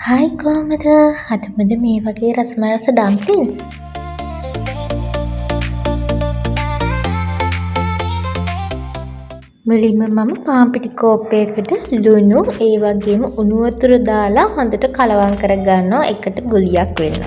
Hi කොහමද? අදමද මේ වගේ රසමරස ඩම්ප්ලින්ස්. මුලින්ම මම පාන් පිටි කෝප්පයකට ලුණු ඒ වගේම උණු වතුර දාලා හොඳට කලවම් කරගන්නවා එකට ගුලියක් වෙන්න.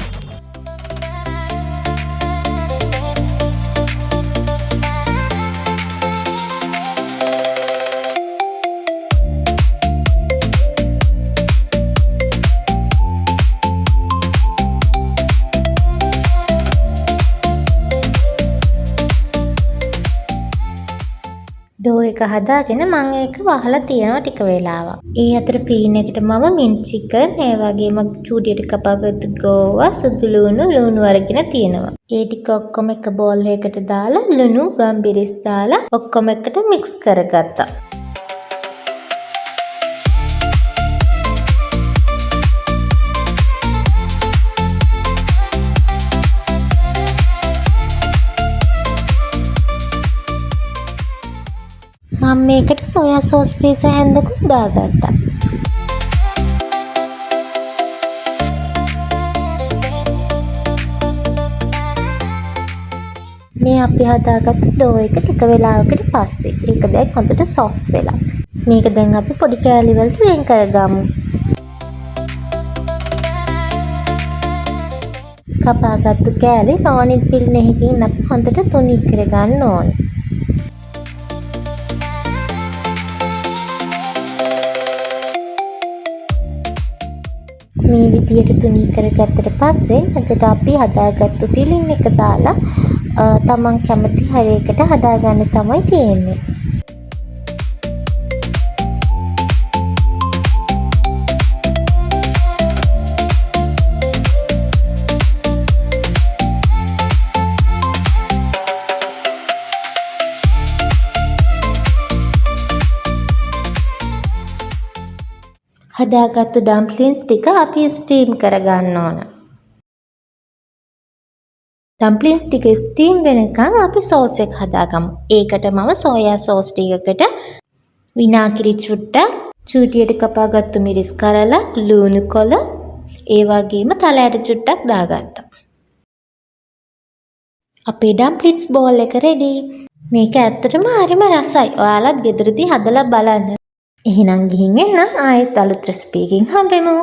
ඩෝ එක හදාගෙන මම ඒක වහලා තියනවා ටික වෙලාවක්. ඒ අතර ෆිලින් එකට මම මින්ට් චිකන් ඒ වගේම චූටියට කපාගත්තු ගෝවා සුදු ලුණු අරගෙන තියෙනවා. ඒ ටික ඔක්කොම එක බෝල් එකකට දාලා ලුණු ගම්බිරිස් දාලා ඔක්කොම එකට මික්ස් කරගත්තා. මම මේකට සොයා සෝස් පීස හැන්දකුත් දාගත්තා. මේ අපි හදාගත්තු ඩෝ එක ටික වෙලාවකට පස්සේ ඒක දැන් හොඳට සොෆ්ට් වෙලා. මේක දැන් අපි පොඩි කෑලි වලට වෙන් කරගමු. කපාගත්තු කෑලි රෝනිල් පිල්න එකකින් අපි හොඳට තුනී කරගන්න ඕනේ. මේ විදියට තුනී කරගත්තට පස්සේ එතකොට අපි හදාගත්තු ෆිලින් එක දාලා තමන් කැමති හැරයකට හදාගන්න තමයි තියෙන්නේ. හදාගත්තු ඩම්ප්ලින්ස් ටික අපි ස්ටීම් කරගන්න ඕන. ඩම්ප්ලින්ස් ටික ස්ටීම් වෙනකන් අපි සෝස් එක හදාගමු. ඒකට මම සෝයා සෝස් ටිකකට විනාගිරි චුට්ටක්, චූටියට කපාගත්තු මිරිස් කරලා, ලුණු කොළ, ඒ වගේම තලයට චුට්ටක් දාගත්තා. අපේ ඩම්ප්ලින්ස් බෝල් එක රෙඩි. මේක ඇත්තටම හරිම රසයි. ඔයාලත් ගෙදරදී හදලා බලන්න. එහෙනම් ගිහින් එන්නම් ආයෙත් අලුත් රෙසිපි එකකින් හම්බෙමු.